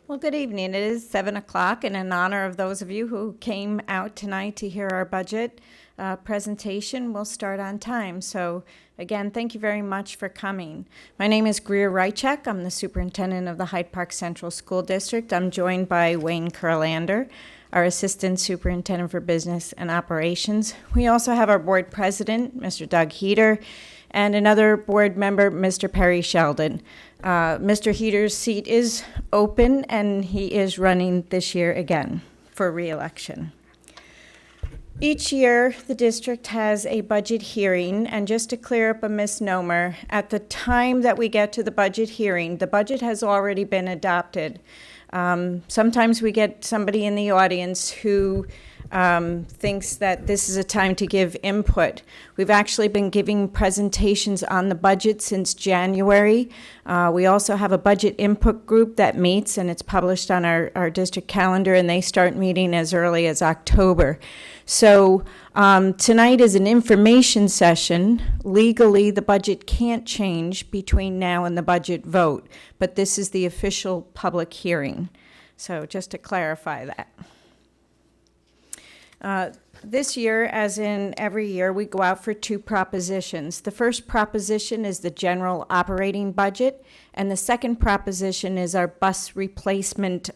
Well, good evening. It is 7 o'clock, and in honor of those of you who came out tonight to hear our budget presentation, we'll start on time. So, again, thank you very much for coming. My name is Greer Rychek. I'm the superintendent of the Hyde Park Central School District. I'm joined by Wayne Kurlander, our assistant superintendent for business and operations. We also have our board president, Mr. Doug Heater, and another board member, Mr. Perry Sheldon. Mr. Heater's seat is open, and he is running this year again for re-election. Each year, the district has a budget hearing, and just to clear up a misnomer, at the time that we get to the budget hearing, the budget has already been adopted. Sometimes we get somebody in the audience who thinks that this is a time to give input. We've actually been giving presentations on the budget since January. We also have a budget input group that meets, and it's published on our district calendar, and they start meeting as early as October. So tonight is an information session. Legally, the budget can't change between now and the budget vote, but this is the official public hearing. So just to clarify that. This year, as in every year, we go out for two propositions. The first proposition is the general operating budget, and the second proposition is our bus replacement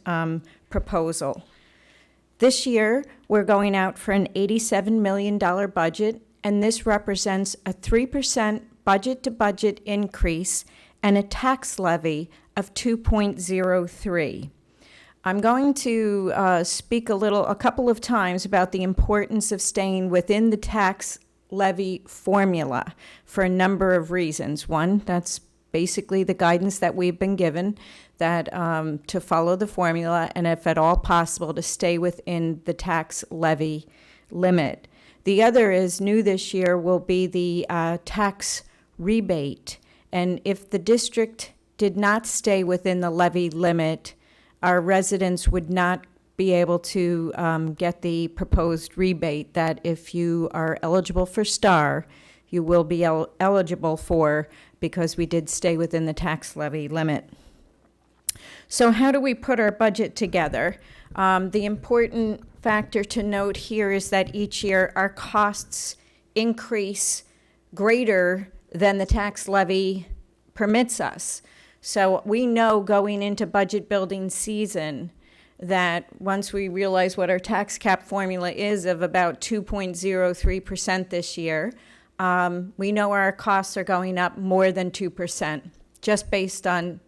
proposal. This year, we're going out for an $87 million budget, and this represents a 3% budget-to-budget increase and a tax levy of 2.03. I'm going to speak a couple of times about the importance of staying within the tax levy formula for a number of reasons. One, that's basically the guidance that we've been given, that to follow the formula, and if at all possible, to stay within the tax levy limit. The other is new this year will be the tax rebate. And if the district did not stay within the levy limit, our residents would not be able to get the proposed rebate that if you are eligible for STAR, you will be eligible for, because we did stay within the tax levy limit. So how do we put our budget together? The important factor to note here is that each year our costs increase greater than the tax levy permits us. So we know going into budget building season that once we realize what our tax cap formula is of about 2.03% this year, we know our costs are going up more than 2%, just based on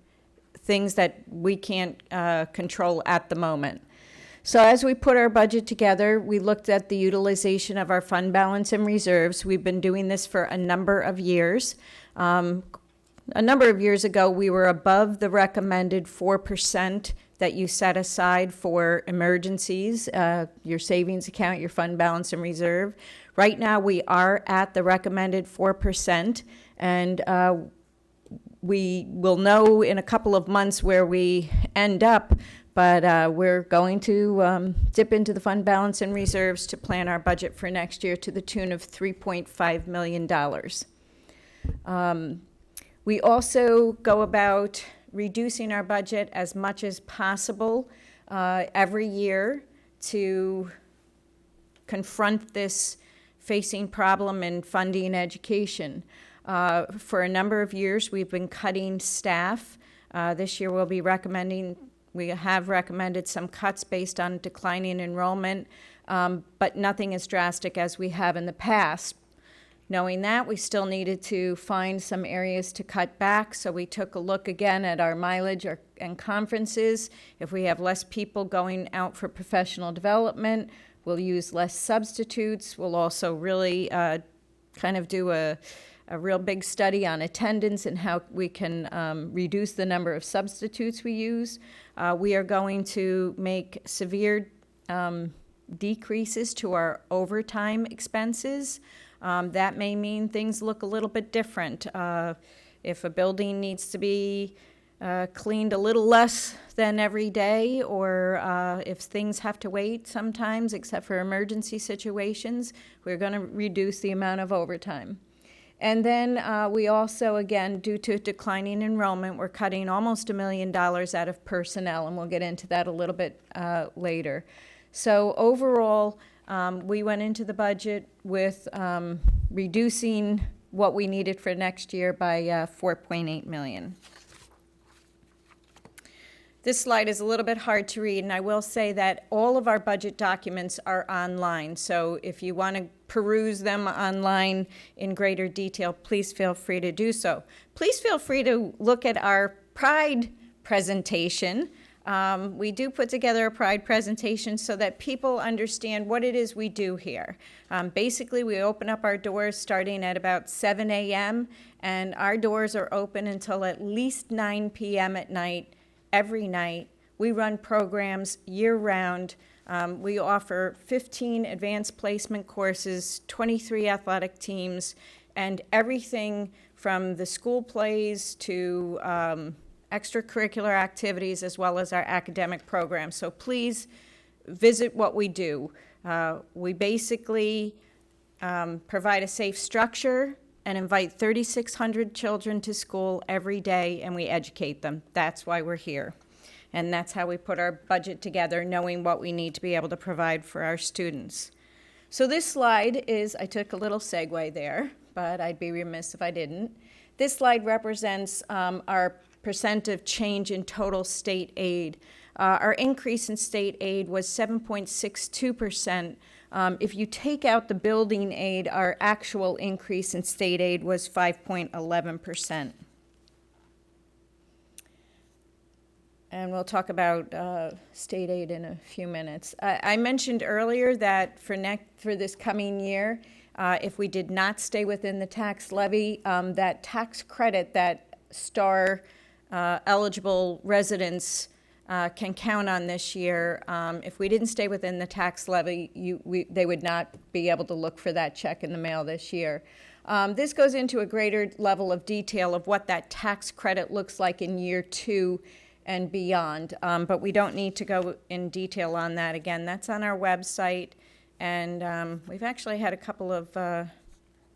things that we can't control at the moment. So as we put our budget together, we looked at the utilization of our fund balance and reserves. We've been doing this for a number of years. A number of years ago, we were above the recommended 4% that you set aside for emergencies, your savings account, your fund balance and reserve. Right now, we are at the recommended 4%, and we will know in a couple of months where we end up, but we're going to dip into the fund balance and reserves to plan our budget for next year to the tune of $3.5 million. We also go about reducing our budget as much as possible every year to confront this facing problem in funding education. For a number of years, we've been cutting staff. This year we have recommended some cuts based on declining enrollment, but nothing as drastic as we have in the past. Knowing that, we still needed to find some areas to cut back, so we took a look again at our mileage and conferences. If we have less people going out for professional development, we'll use less substitutes. We'll also really kind of do a real big study on attendance and how we can reduce the number of substitutes we use. We are going to make severe decreases to our overtime expenses. That may mean things look a little bit different. If a building needs to be cleaned a little less than every day, or if things have to wait sometimes, except for emergency situations, we're going to reduce the amount of overtime. And then we also, again, due to declining enrollment, we're cutting almost $1 million out of personnel, and we'll get into that a little bit later. So overall, we went into the budget with reducing what we needed for next year by $4.8 million. This slide is a little bit hard to read, and I will say that all of our budget documents are online. So if you want to peruse them online in greater detail, please feel free to do so. Please feel free to look at our Pride presentation. We do put together a Pride presentation so that people understand what it is we do here. Basically, we open up our doors starting at about 7 a.m., and our doors are open until at least 9 p.m. at night, every night. We run programs year-round. We offer 15 advanced placement courses, 23 athletic teams, and everything from the school plays to extracurricular activities, as well as our academic programs. So please visit what we do. We basically provide a safe structure and invite 3,600 children to school every day, and we educate them. That's why we're here. And that's how we put our budget together, knowing what we need to be able to provide for our students. So this slide is, I took a little segue there, but I'd be remiss if I didn't. This slide represents our percent of change in total state aid. Our increase in state aid was 7.62%. If you take out the building aid, our actual increase in state aid was 5.11%. And we'll talk about state aid in a few minutes. I mentioned earlier that for this coming year, if we did not stay within the tax levy, that tax credit that STAR eligible residents can count on this year, if we didn't stay within the tax levy, they would not be able to look for that check in the mail this year. This goes into a greater level of detail of what that tax credit looks like in year 2 and beyond, but we don't need to go in detail on that. Again, that's on our website, and we've actually had a couple of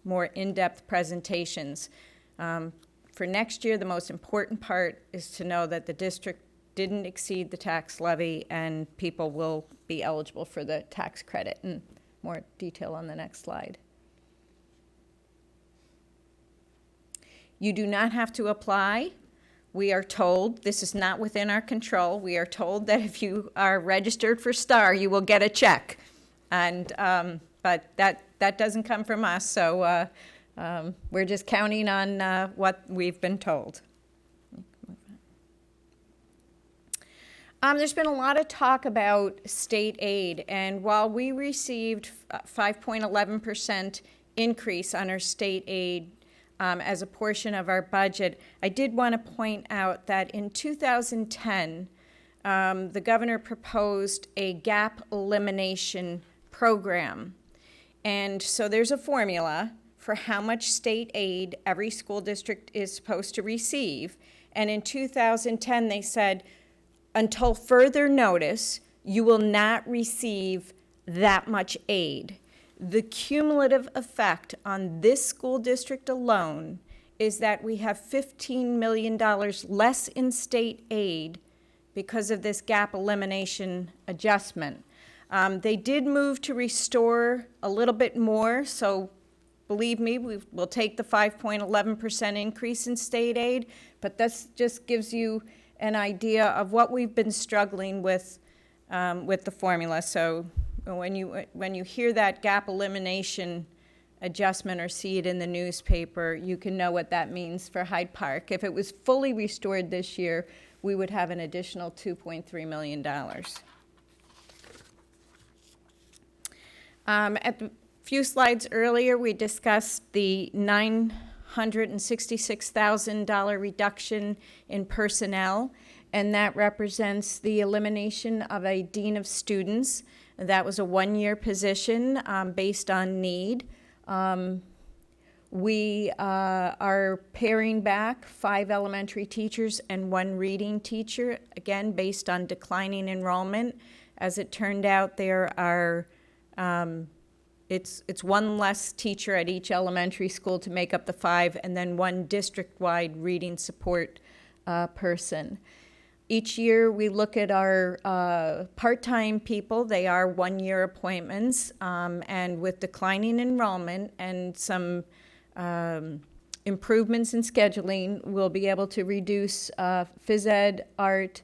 more in-depth presentations. For next year, the most important part is to know that the district didn't exceed the tax levy, and people will be eligible for the tax credit. And more detail on the next slide. You do not have to apply. We are told, this is not within our control, we are told that if you are registered for STAR, you will get a check. And but that doesn't come from us, so we're just counting on what we've been told. There's been a lot of talk about state aid, and while we received 5.11% increase on our state aid as a portion of our budget, I did want to point out that in 2010, the governor proposed a gap elimination program. And so there's a formula for how much state aid every school district is supposed to receive. And in 2010, they said, until further notice, you will not receive that much aid. The cumulative effect on this school district alone is that we have $15 million less in state aid because of this gap elimination adjustment. They did move to restore a little bit more, so believe me, we'll take the 5.11% increase in state aid, but this just gives you an idea of what we've been struggling with the formula. So when you hear that gap elimination adjustment or see it in the newspaper, you can know what that means for Hyde Park. If it was fully restored this year, we would have an additional $2.3 million. At the few slides earlier, we discussed the $966,000 reduction in personnel, and that represents the elimination of a dean of students. That was a one-year position based on need. We are paring back 5 elementary teachers and 1 reading teacher, again, based on declining enrollment. As it turned out, there are it's one less teacher at each elementary school to make up the 5, and then one district-wide reading support person. Each year, we look at our part-time people. They are one-year appointments, and with declining enrollment and some improvements in scheduling, we'll be able to reduce phys ed, art,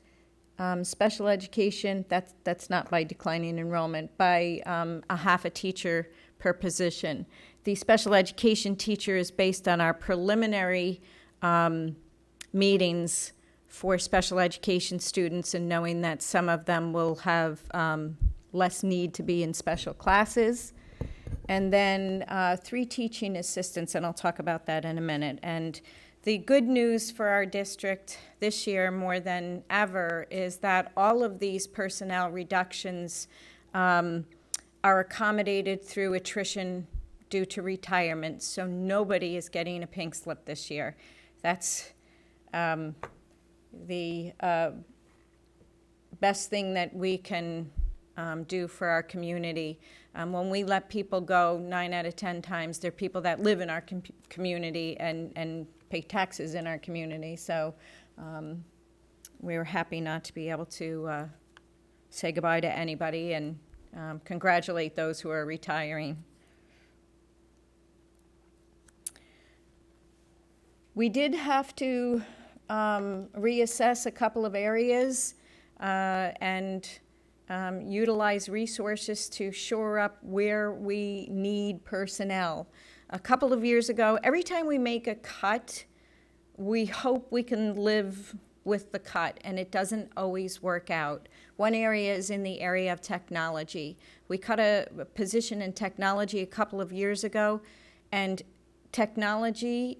special education. That's not by declining enrollment, by a half a teacher per position. The special education teacher is based on our preliminary meetings for special education students, and knowing that some of them will have less need to be in special classes. And then 3 teaching assistants, and I'll talk about that in a minute. And the good news for our district this year more than ever is that all of these personnel reductions are accommodated through attrition due to retirement, so nobody is getting a pink slip this year. That's the best thing that we can do for our community. When we let people go 9 out of 10 times, they're people that live in our community and pay taxes in our community. So we were happy not to be able to say goodbye to anybody and congratulate those who are retiring. We did have to reassess a couple of areas and utilize resources to shore up where we need personnel. A couple of years ago, every time we make a cut, we hope we can live with the cut, and it doesn't always work out. One area is in the area of technology. We cut a position in technology a couple of years ago, and technology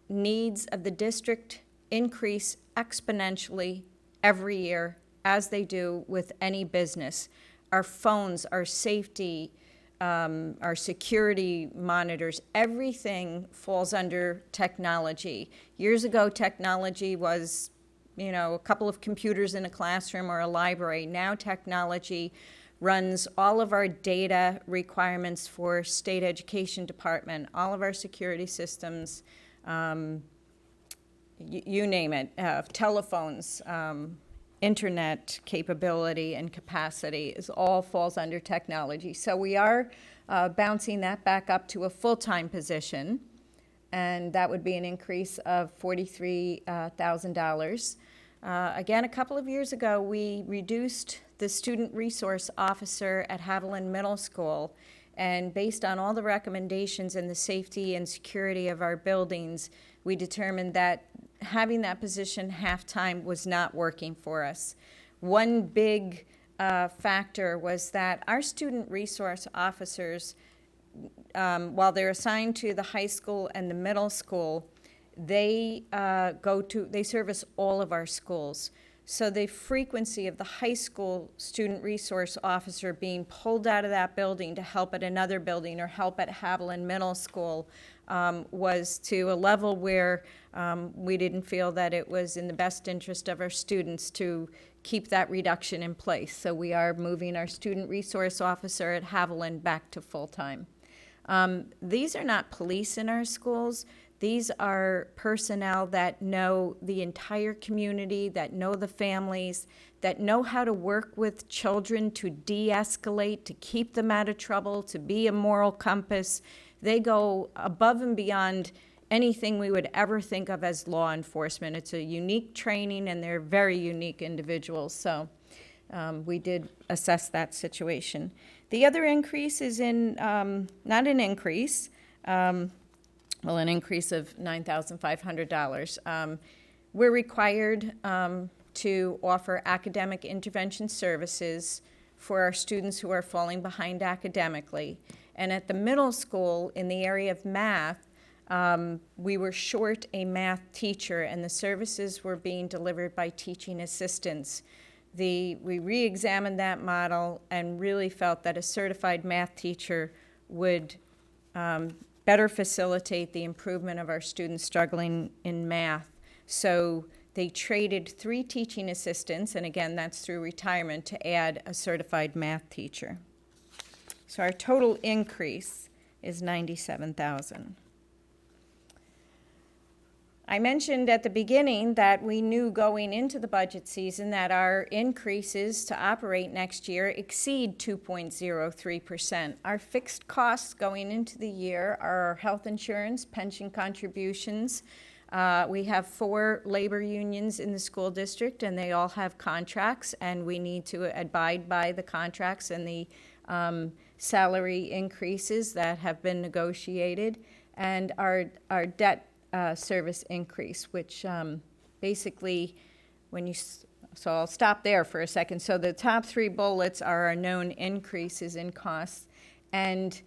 needs of the district increase exponentially every year, as they do with any business. Our phones, our safety, our security monitors, everything falls under technology. Years ago, technology was, a couple of computers in a classroom or a library. Now technology runs all of our data requirements for state education department, all of our security systems, you name it, telephones, internet capability and capacity all falls under technology. So we are bouncing that back up to a full-time position, and that would be an increase of $43,000. Again, a couple of years ago, we reduced the student resource officer at Haviland Middle School, and based on all the recommendations and the safety and security of our buildings, we determined that having that position half-time was not working for us. One big factor was that our student resource officers, while they're assigned to the high school and the middle school, they service all of our schools. So the frequency of the high school student resource officer being pulled out of that building to help at another building or help at Haviland Middle School was to a level where we didn't feel that it was in the best interest of our students to keep that reduction in place. So we are moving our student resource officer at Haviland back to full-time. These are not police in our schools. These are personnel that know the entire community, that know the families, that know how to work with children to de-escalate, to keep them out of trouble, to be a moral compass. They go above and beyond anything we would ever think of as law enforcement. It's a unique training, and they're very unique individuals. So we did assess that situation. The other increase is in, not an increase, an increase of $9,500. We're required to offer academic intervention services for our students who are falling behind academically. And at the middle school, in the area of math, we were short a math teacher, and the services were being delivered by teaching assistants. We re-examined that model and really felt that a certified math teacher would better facilitate the improvement of our students struggling in math. So they traded 3 teaching assistants, and again, that's through retirement, to add a certified math teacher. So our total increase is $97,000. I mentioned at the beginning that we knew going into the budget season that our increases to operate next year exceed 2.03%. Our fixed costs going into the year are our health insurance, pension contributions. We have 4 labor unions in the school district, and they all have contracts, and we need to abide by the contracts and the salary increases that have been negotiated, and our debt service increase, which basically, so I'll stop there for a second. So the top 3 bullets are our known increases in costs, and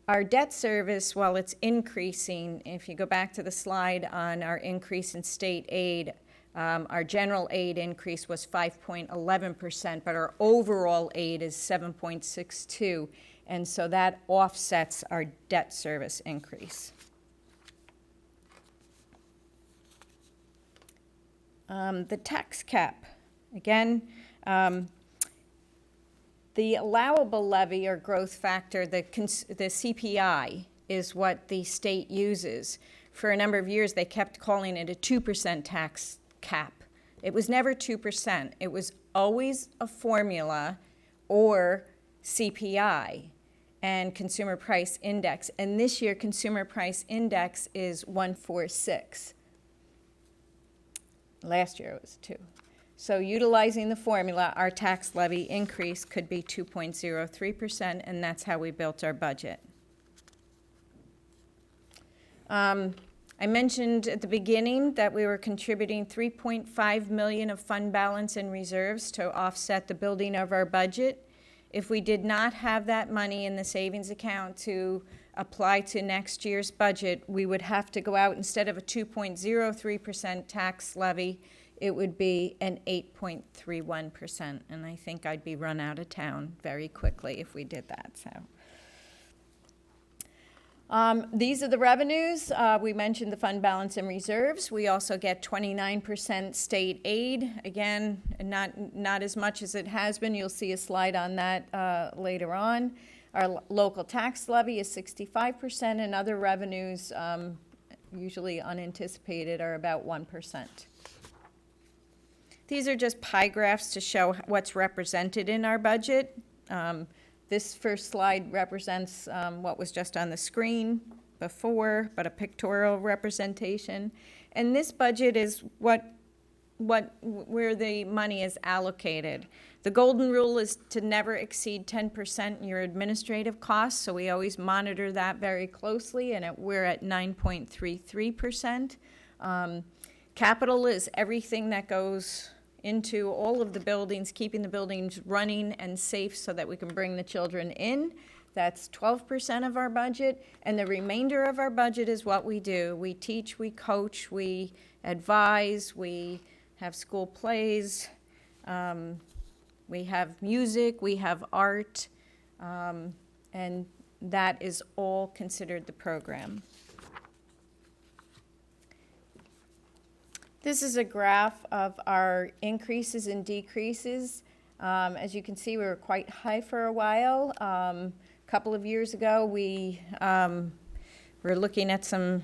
our debt service, while it's increasing, if you go back to the slide on our increase in state aid, our general aid increase was 5.11%, but our overall aid is 7.62%, and so that offsets our debt service increase. The tax cap, again, the allowable levy or growth factor, the CPI, is what the state uses. For a number of years, they kept calling it a 2% tax cap. It was never 2%. It was always a formula or CPI and consumer price index. And this year, consumer price index is 146. Last year it was 2. So utilizing the formula, our tax levy increase could be 2.03%, and that's how we built our budget. I mentioned at the beginning that we were contributing $3.5 million of fund balance and reserves to offset the building of our budget. If we did not have that money in the savings account to apply to next year's budget, we would have to go out, instead of a 2.03% tax levy, it would be an 8.31%, and I think I'd be run out of town very quickly if we did that. So these are the revenues. We mentioned the fund balance and reserves. We also get 29% state aid. Again, not as much as it has been. You'll see a slide on that later on. Our local tax levy is 65%, and other revenues, usually unanticipated, are about 1%. These are just pie graphs to show what's represented in our budget. This first slide represents what was just on the screen before, but a pictorial representation. And this budget is where the money is allocated. The golden rule is to never exceed 10% in your administrative costs, so we always monitor that very closely, and we're at 9.33%. Capital is everything that goes into all of the buildings, keeping the buildings running and safe so that we can bring the children in. That's 12% of our budget, and the remainder of our budget is what we do. We teach, we coach, we advise, we have school plays, we have music, we have art, and that is all considered the program. This is a graph of our increases and decreases. As you can see, we were quite high for a while. A couple of years ago, we were looking at some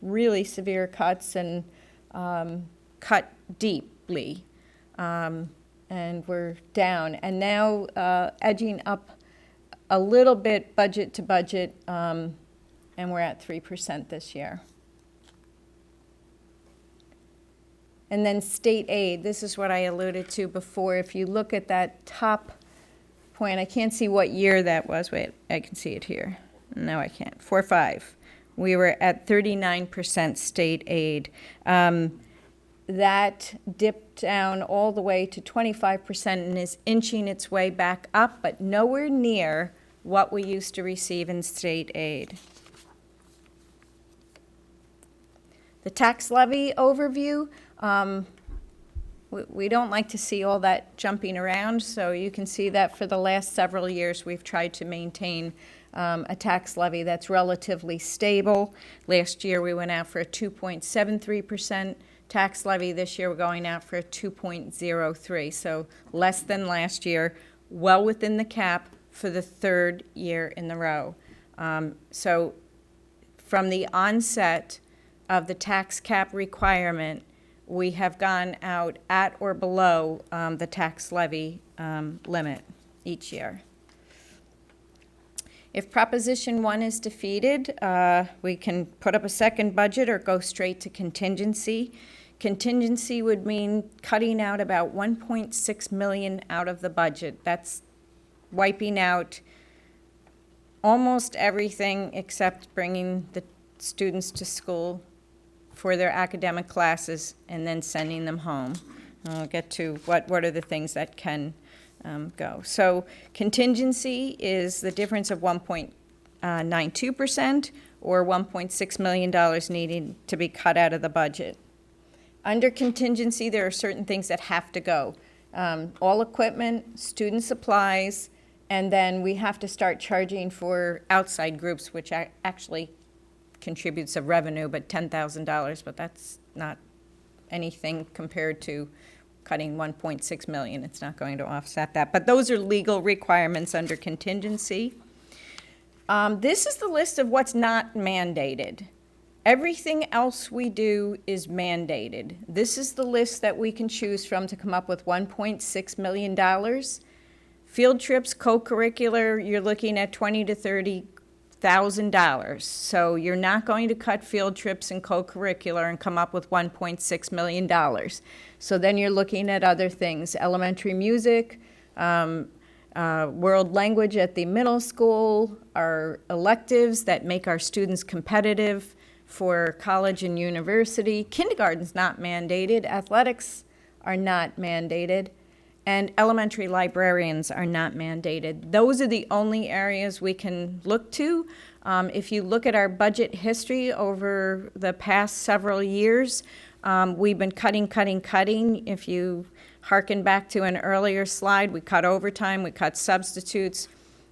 really severe cuts and cut deeply. And we're down, and now edging up a little bit budget to budget, and we're at 3% this year. And then state aid, this is what I alluded to before. If you look at that top point, I can't see what year that was. Wait, I can see it here. No, I can't. 4-5. We were at 39% state aid. That dipped down all the way to 25% and is inching its way back up, but nowhere near what we used to receive in state aid. The tax levy overview, we don't like to see all that jumping around, so you can see that for the last several years we've tried to maintain a tax levy that's relatively stable. Last year we went out for a 2.73% tax levy. This year we're going out for a 2.03, so less than last year, well within the cap, for the third year in a row. So from the onset of the tax cap requirement, we have gone out at or below the tax levy limit each year. If Proposition 1 is defeated, we can put up a second budget or go straight to contingency. Contingency would mean cutting out about $1.6 million out of the budget. That's wiping out almost everything except bringing the students to school for their academic classes and then sending them home. I'll get to what are the things that can go. So contingency is the difference of 1.92% or $1.6 million needing to be cut out of the budget. Under contingency, there are certain things that have to go. All equipment, student supplies, and then we have to start charging for outside groups, which actually contributes a revenue, but $10,000, but that's not anything compared to cutting $1.6 million. It's not going to offset that. But those are legal requirements under contingency. This is the list of what's not mandated. Everything else we do is mandated. This is the list that we can choose from to come up with $1.6 million. Field trips, co-curricular, you're looking at $20,000 to $30,000. So you're not going to cut field trips and co-curricular and come up with $1.6 million. So then you're looking at other things, elementary music, world language at the middle school, our electives that make our students competitive for college and university. Kindergarten's not mandated, athletics are not mandated, and elementary librarians are not mandated. Those are the only areas we can look to. If you look at our budget history over the past several years, we've been cutting. If you hearken back to an earlier slide, we cut overtime, we cut substitutes.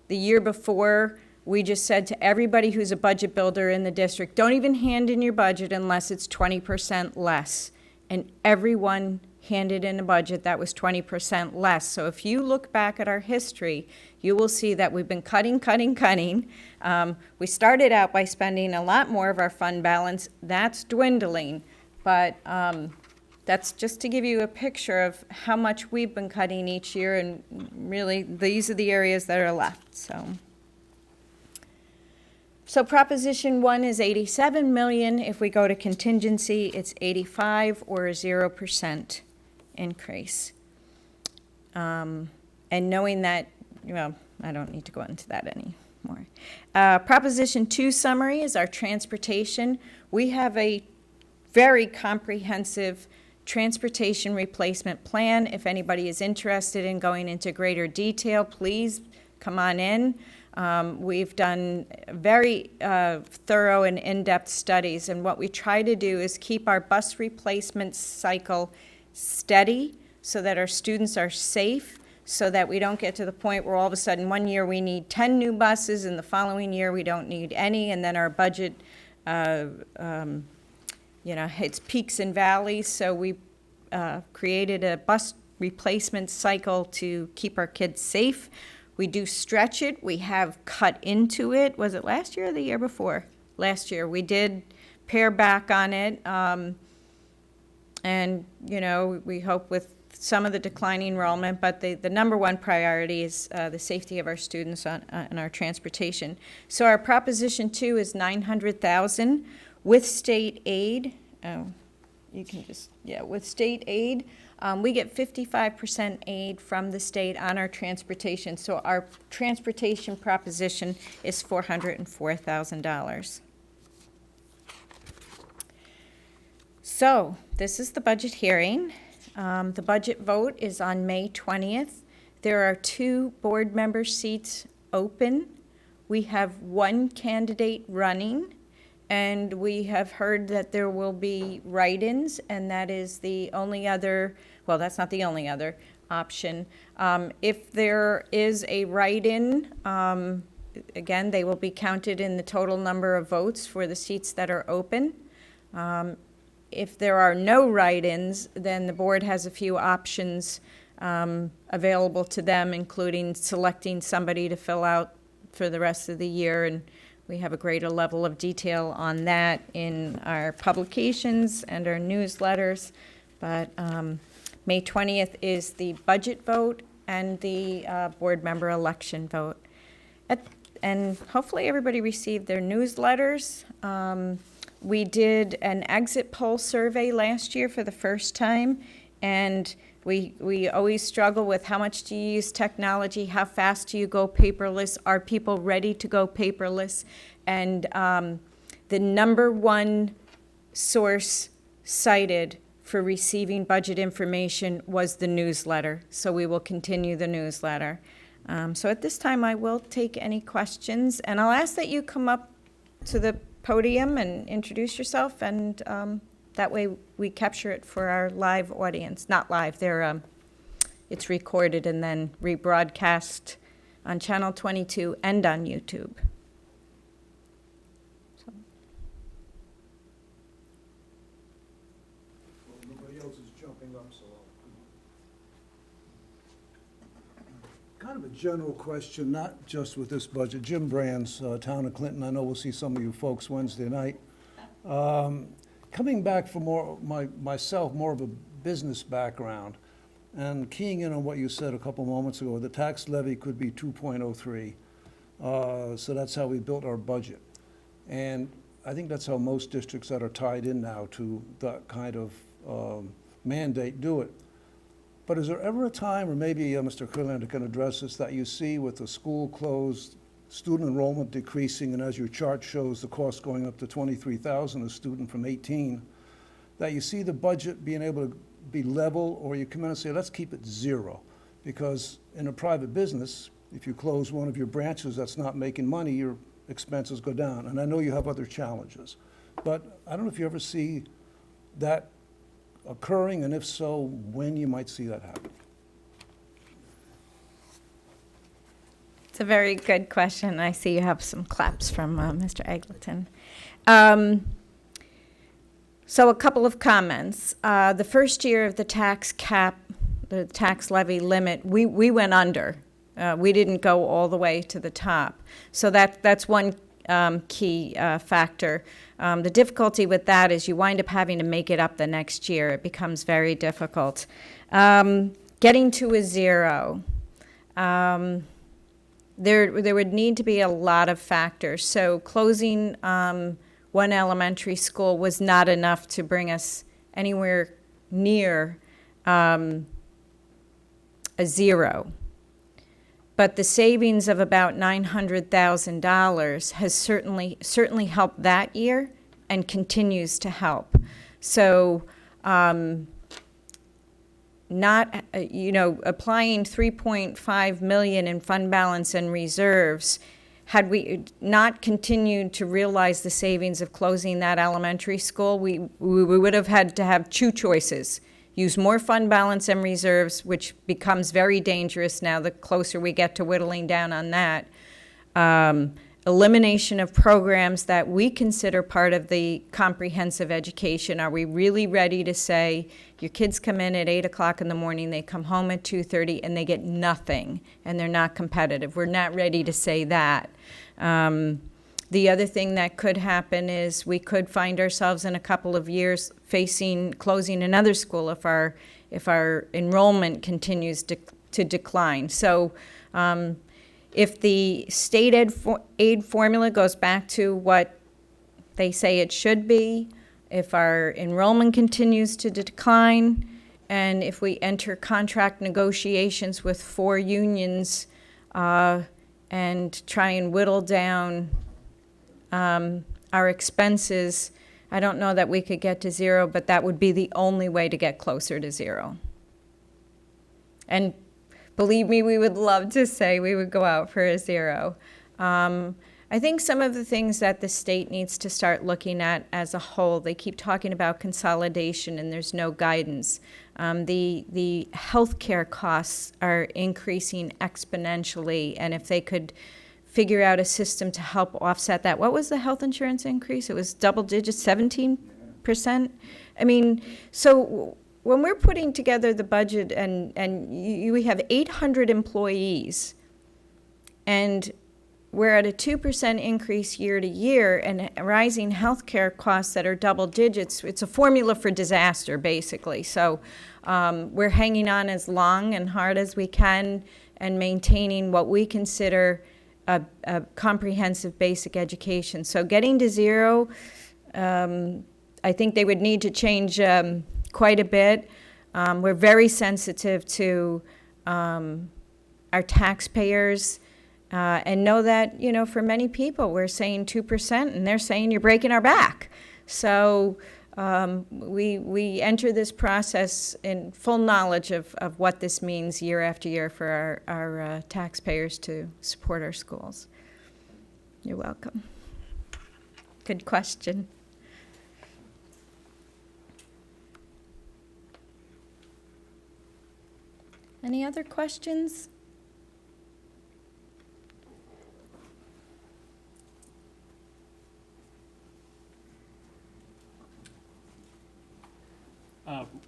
The year before, we just said to everybody who's a budget builder in the district, don't even hand in your budget unless it's 20% less. And everyone handed in a budget that was 20% less. So if you look back at our history, you will see that we've been cutting. We started out by spending a lot more of our fund balance. That's dwindling. But that's just to give you a picture of how much we've been cutting each year. And really, these are the areas that are left. So Proposition 1 is $87 million. If we go to contingency, it's 85 or a 0% increase. And knowing that, well, I don't need to go into that anymore. Proposition 2 summary is our transportation. We have a very comprehensive transportation replacement plan. If anybody is interested in going into greater detail, please come on in. We've done very thorough and in-depth studies, and what we try to do is keep our bus replacement cycle steady so that our students are safe, so that we don't get to the point where all of a sudden one year we need 10 new buses and the following year we don't need any, and then our budget hits peaks and valleys. So we created a bus replacement cycle to keep our kids safe. We do stretch it. We have cut into it. Was it last year or the year before? Last year. We did pare back on it. And, we hope with some of the declining enrollment, but the number one priority is the safety of our students on our transportation. So our Proposition 2 is $900,000 with state aid. With state aid. We get 55% aid from the state on our transportation. So our transportation proposition is $404,000. So this is the budget hearing. The budget vote is on May 20th. There are 2 board member seats open. We have 1 candidate running. And we have heard that there will be write-ins, and that is the only other, well, that's not the only other option. If there is a write-in, again, they will be counted in the total number of votes for the seats that are open. If there are no write-ins, then the board has a few options available to them, including selecting somebody to fill out for the rest of the year. And we have a greater level of detail on that in our publications and our newsletters. But May 20th is the budget vote and the board member election vote. And hopefully everybody received their newsletters. We did an exit poll survey last year for the first time, and we always struggle with how much do you use technology, how fast do you go paperless, are people ready to go paperless? And the number one source cited for receiving budget information was the newsletter, so we will continue the newsletter. So at this time, I will take any questions, and I'll ask that you come up to the podium and introduce yourself, and that way we capture it for our live audience. Not live, it's recorded and then rebroadcast on Channel 22 and on YouTube. So. Well, nobody else is jumping up, so kind of a general question, not just with this budget. Jim Brand's Town of Clinton. I know we'll see some of you folks Wednesday night. Coming back from myself, more of a business background, and keying in on what you said a couple moments ago, the tax levy could be 2.03. So that's how we built our budget. And I think that's how most districts that are tied in now to that kind of mandate do it. But is there ever a time, or maybe Mr. Kurlander can address this, that you see with the school closed, student enrollment decreasing, and as your chart shows, the cost going up to $23,000 a student from 18, that you see the budget being able to be level, or you come in and say, let's keep it zero? Because in a private business, if you close one of your branches that's not making money, your expenses go down. And I know you have other challenges. But I don't know if you ever see that occurring, and if so, when you might see that happen. It's a very good question. I see you have some claps from Mr. Eglinton. So a couple of comments. The first year of the tax cap, the tax levy limit, we went under. We didn't go all the way to the top. So that's one key factor. The difficulty with that is you wind up having to make it up the next year. It becomes very difficult. Getting to a zero. There would need to be a lot of factors. So closing one elementary school was not enough to bring us anywhere near a zero. But the savings of about $900,000 has certainly helped that year and continues to help. So applying $3.5 million in fund balance and reserves, had we not continued to realize the savings of closing that elementary school, we would have had to have two choices. Use more fund balance and reserves, which becomes very dangerous now the closer we get to whittling down on that. Elimination of programs that we consider part of the comprehensive education. Are we really ready to say your kids come in at 8 o'clock in the morning, they come home at 2:30, and they get nothing, and they're not competitive? We're not ready to say that. The other thing that could happen is we could find ourselves in a couple of years closing another school if our enrollment continues to decline. So if the state aid formula goes back to what they say it should be, if our enrollment continues to decline, and if we enter contract negotiations with 4 unions and try and whittle down our expenses, I don't know that we could get to zero, but that would be the only way to get closer to zero. And believe me, we would love to say we would go out for a zero. I think some of the things that the state needs to start looking at as a whole, they keep talking about consolidation and there's no guidance. The healthcare costs are increasing exponentially, and if they could figure out a system to help offset that. What was the health insurance increase? It was double digits, 17%? I mean, so when we're putting together the budget we have 800 employees, and we're at a 2% increase year to year and rising healthcare costs that are double digits, it's a formula for disaster, basically. So we're hanging on as long and hard as we can and maintaining what we consider a comprehensive basic education. So getting to zero, I think they would need to change quite a bit. We're very sensitive to our taxpayers, and know that, for many people, we're saying 2%, and they're saying you're breaking our back. So we enter this process in full knowledge of what this means year after year for our taxpayers to support our schools. You're welcome. Good question. Any other questions?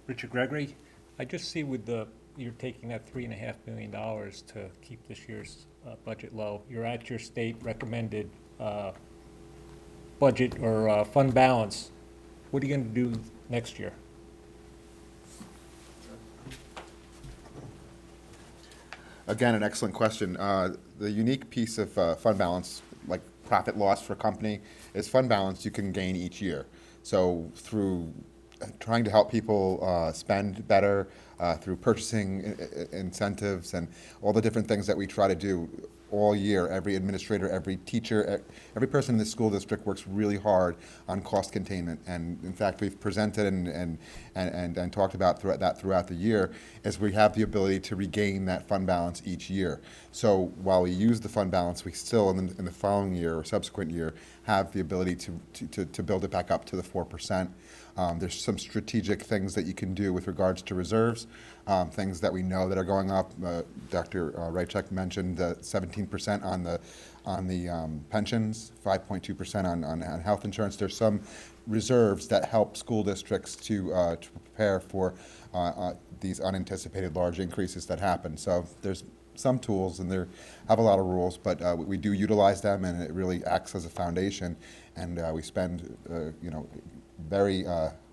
Richard Gregory, I just see you're taking that $3.5 million to keep this year's budget low. You're at your state recommended budget or fund balance. What are you going to do next year? Again, an excellent question. The unique piece of fund balance, like profit loss for a company, is fund balance you can gain each year. So through trying to help people spend better, through purchasing incentives and all the different things that we try to do all year, every administrator, every teacher, every person in the school district works really hard on cost containment. And in fact, we've presented and talked about throughout the year, as we have the ability to regain that fund balance each year. So while we use the fund balance, we still in the following year or subsequent year have the ability to build it back up to the 4%. There's some strategic things that you can do with regards to reserves, things that we know that are going up. Dr. Rychek mentioned the 17% on the pensions, 5.2% on health insurance. There's some reserves that help school districts to prepare for these unanticipated large increases that happen. So there's some tools, and they have a lot of rules, but we do utilize them, and it really acts as a foundation. And we spend, very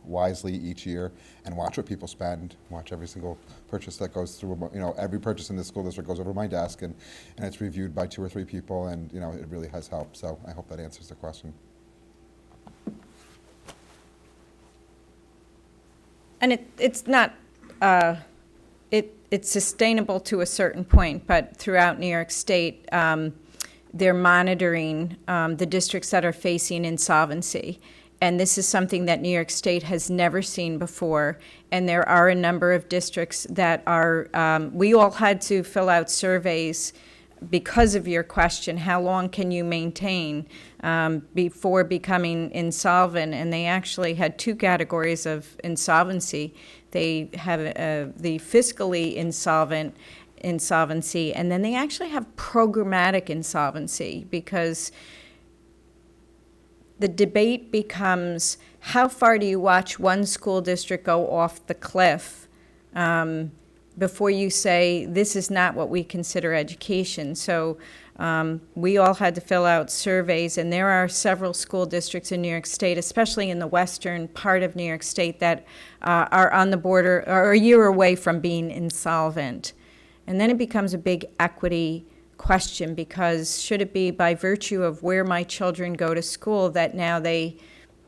wisely each year, and watch what people spend, watch every single purchase that goes through, every purchase in the school district goes over my desk, and it's reviewed by 2 or 3 people, and, it really has helped. So I hope that answers the question. And it's not, it's sustainable to a certain point, but throughout New York State, they're monitoring the districts that are facing insolvency. And this is something that New York State has never seen before. And there are a number of districts that are, we all had to fill out surveys because of your question, how long can you maintain before becoming insolvent? And they actually had 2 categories of insolvency. They have the fiscally insolvency, and then they actually have programmatic insolvency, because the debate becomes, how far do you watch one school district go off the cliff before you say, this is not what we consider education? So we all had to fill out surveys, and there are several school districts in New York State, especially in the western part of New York State, that are on the border, or a year away from being insolvent. And then it becomes a big equity question, because should it be by virtue of where my children go to school that now they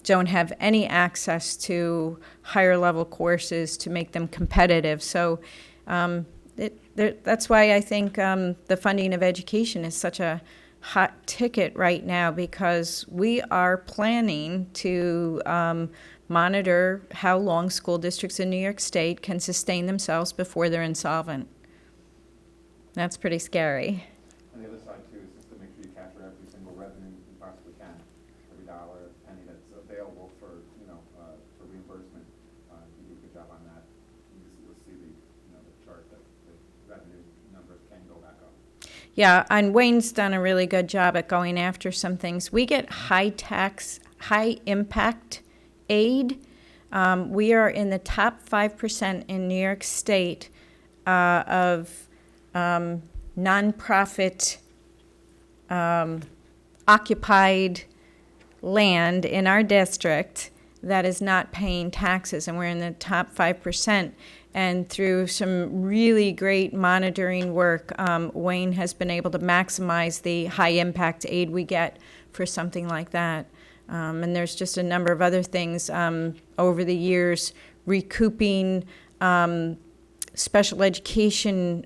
don't have any access to higher level courses to make them competitive? So that's why I think the funding of education is such a hot ticket right now, because we are planning to monitor how long school districts in New York State can sustain themselves before they're insolvent. That's pretty scary. And the other side, too, is just to make sure you capture every single revenue you possibly can. Every dollar, penny that's available for reimbursement. You do a good job on that. You'll see the chart that the revenue numbers can go back up. Yeah, and Wayne's done a really good job at going after some things. We get high impact aid We are in the top 5% in New York State of nonprofit occupied land in our district that is not paying taxes, and we're in the top 5%. And through some really great monitoring work, Wayne has been able to maximize the high-impact aid we get for something like that. And there's just a number of other things over the years, recouping special education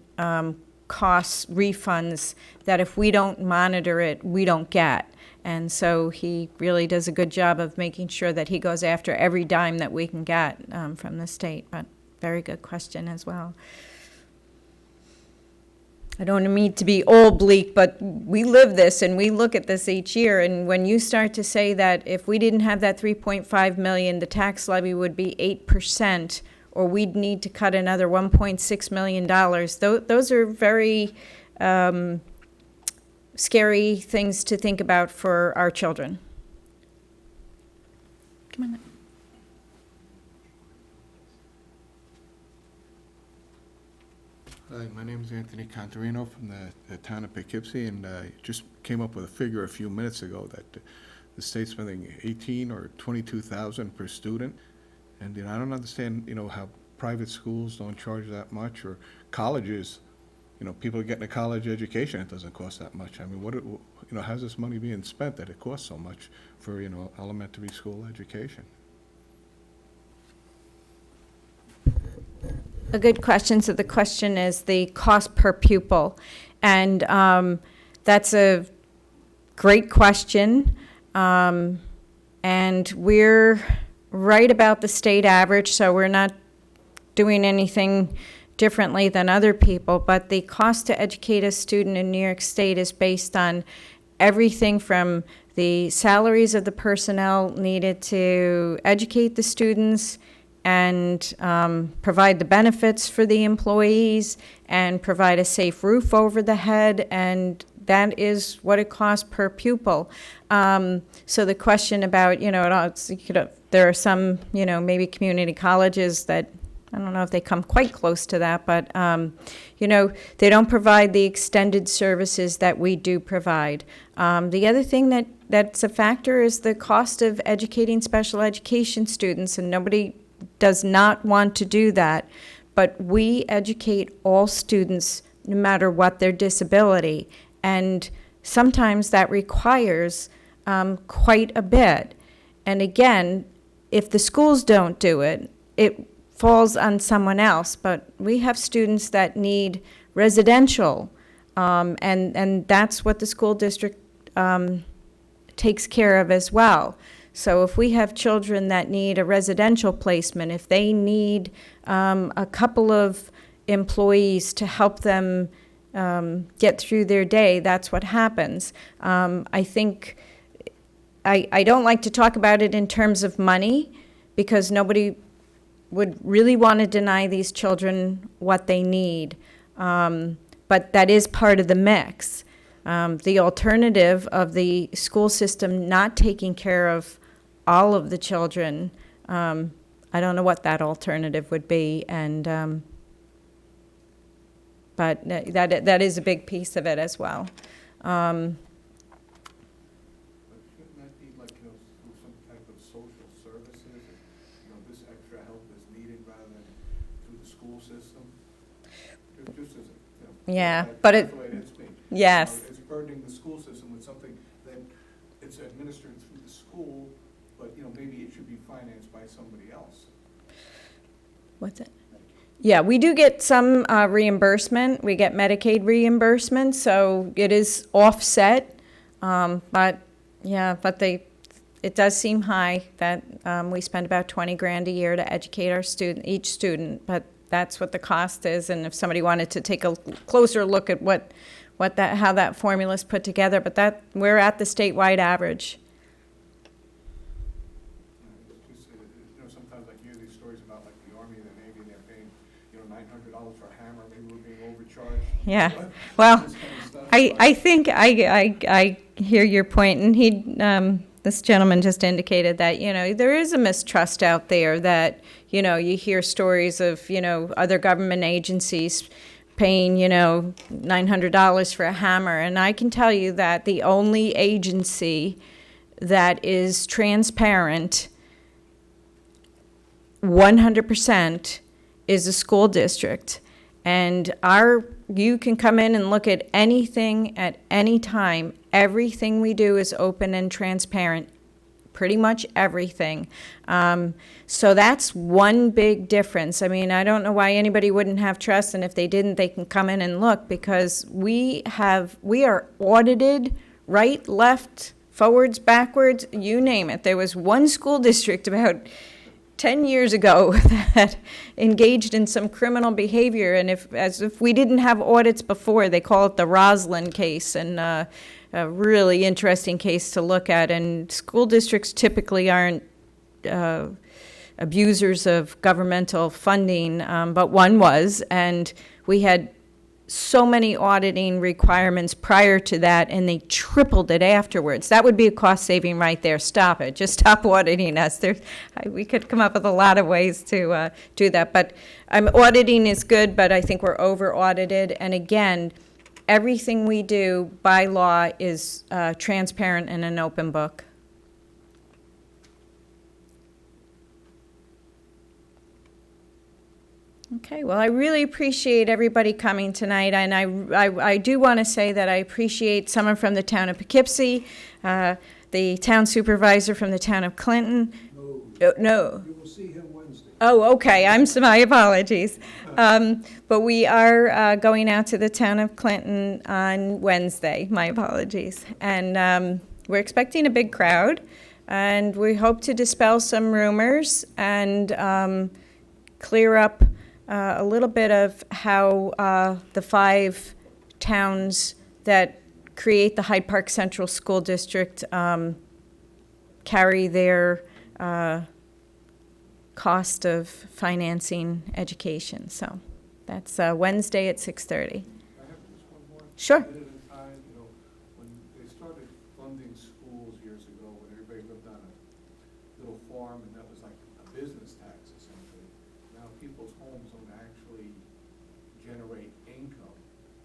costs, refunds, that if we don't monitor it, we don't get. And so he really does a good job of making sure that he goes after every dime that we can get from the state. But very good question as well. I don't mean to be all bleak, but we live this and we look at this each year. And when you start to say that if we didn't have that 3.5 million, the tax levy would be 8%, or we'd need to cut another $1.6 million, those are very scary things to think about for our children. Come on. Hi, my name is Anthony Contarino from the town of Poughkeepsie, and I just came up with a figure a few minutes ago that the state's spending 18 or 22,000 per student, and I don't understand how private schools don't charge that much, or colleges, people are getting a college education, it doesn't cost that much. I mean, how's this money being spent that it costs so much for elementary school education? A good question. So the question is the cost per pupil. And that's a great question. And we're right about the state average, so we're not doing anything differently than other people. But the cost to educate a student in New York State is based on everything from the salaries of the personnel needed to educate the students, and provide the benefits for the employees, and provide a safe roof over the head, and that is what it costs per pupil. So the question about, there are some, maybe community colleges that, I don't know if they come quite close to that, but, they don't provide the extended services that we do provide. The other thing that's a factor is the cost of educating special education students, and nobody does not want to do that, but we educate all students no matter what their disability, and sometimes that requires quite a bit. And again, if the schools don't do it, it falls on someone else, but we have students that need residential, and that's what the school district takes care of as well. So if we have children that need a residential placement, if they need a couple of employees to help them get through their day, that's what happens. I think I don't like to talk about it in terms of money, because nobody would really want to deny these children what they need. But that is part of the mix. The alternative of the school system not taking care of all of the children, I don't know what that alternative would be, and but that is a big piece of it as well. But shouldn't that be like, through some type of social services, if, this extra help is needed rather than through the school system? Just as Yeah, but that's the way it is being. Yes. It's burdening the school system with something that it's administered through the school, but, maybe it should be financed by somebody else. What's it? Yeah, we do get some reimbursement. We get Medicaid reimbursement, so it is offset. But it does seem high that we spend about 20 grand a year to educate each student. But that's what the cost is. And if somebody wanted to take a closer look at how that formula is put together, but we're at the statewide average. Sometimes I hear these stories about like the Army and the Navy, they're paying, $900 for a hammer, maybe we're being overcharged. Yeah. What? Well, This kind of stuff, I think I hear your point, and this gentleman just indicated that, there is a mistrust out there that, you hear stories of, other government agencies paying, $900 for a hammer. And I can tell you that the only agency that is transparent 100% is a school district. And you can come in and look at anything at any time. Everything we do is open and transparent, pretty much everything. So that's one big difference. I mean, I don't know why anybody wouldn't have trust, and if they didn't, they can come in and look, because we are audited right, left, forwards, backwards, you name it. There was one school district about 10 years ago that engaged in some criminal behavior, and as if we didn't have audits before. They call it the Roslyn case, and a really interesting case to look at. And school districts typically aren't abusers of governmental funding, but one was, and we had so many auditing requirements prior to that, and they tripled it afterwards. That would be a cost saving right there. Stop it. Just stop auditing us. We could come up with a lot of ways to do that. But auditing is good, but I think we're over audited. And again, everything we do by law is transparent and an open book. Okay, well, I really appreciate everybody coming tonight, and I do want to say that I appreciate someone from the town of Poughkeepsie, the town supervisor from the town of Clinton. No. You will see him Wednesday. Oh, okay, my apologies. But we are going out to the town of Clinton on Wednesday, my apologies. And we're expecting a big crowd, and we hope to dispel some rumors and clear up a little bit of how the 5 towns that create the Hyde Park Central School District carry their cost of financing education. So that's Wednesday at 6:30. I have just one more. Sure. At a time, when they started funding schools years ago, when everybody lived on a little farm, and that was like a business tax essentially. Now people's homes don't actually generate income.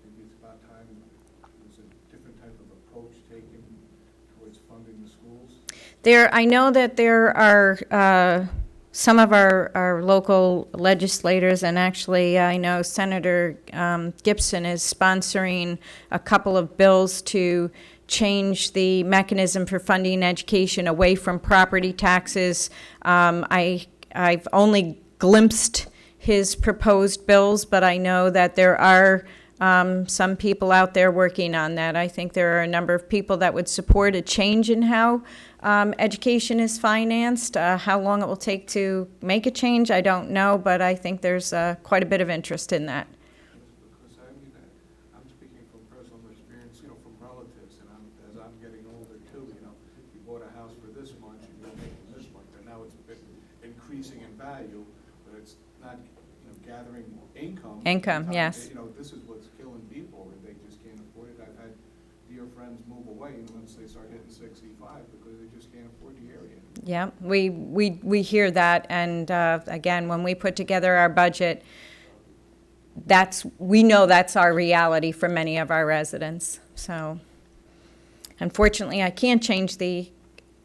Maybe it's about time there's a different type of approach taken towards funding the schools. I know that there are some of our local legislators, and actually I know Senator Gibson is sponsoring a couple of bills to change the mechanism for funding education away from property taxes. I've only glimpsed his proposed bills, but I know that there are some people out there working on that. I think there are a number of people that would support a change in how education is financed. How long it will take to make a change, I don't know, but I think there's quite a bit of interest in that. Because I'm speaking from personal experience, from relatives, and as I'm getting older too, you bought a house for this much and you're making this much, and now it's been increasing in value, but it's not, gathering income. Income, yes. This is what's killing people, and they just can't afford it. I've had dear friends move away once they start hitting 65 because they just can't afford the area. Yeah, we hear that, and again, when we put together our budget, we know that's our reality for many of our residents. So unfortunately, I can't change the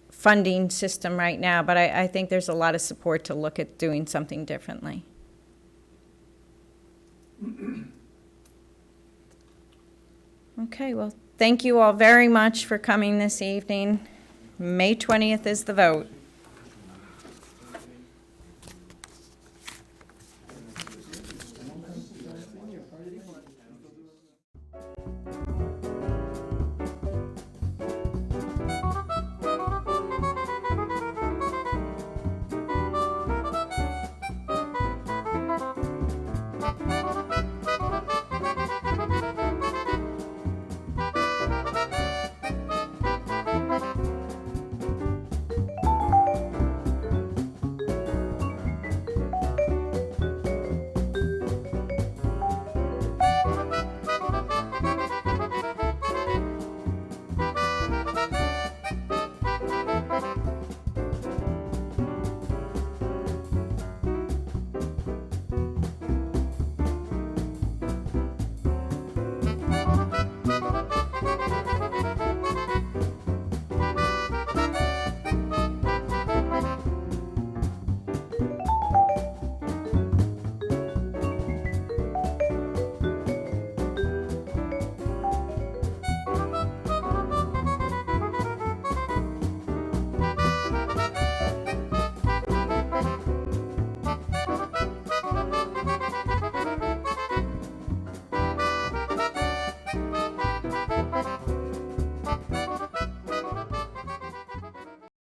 funding system right now, but I think there's a lot of support to look at doing something differently. Okay, well, thank you all very much for coming this evening. May 20th is the vote.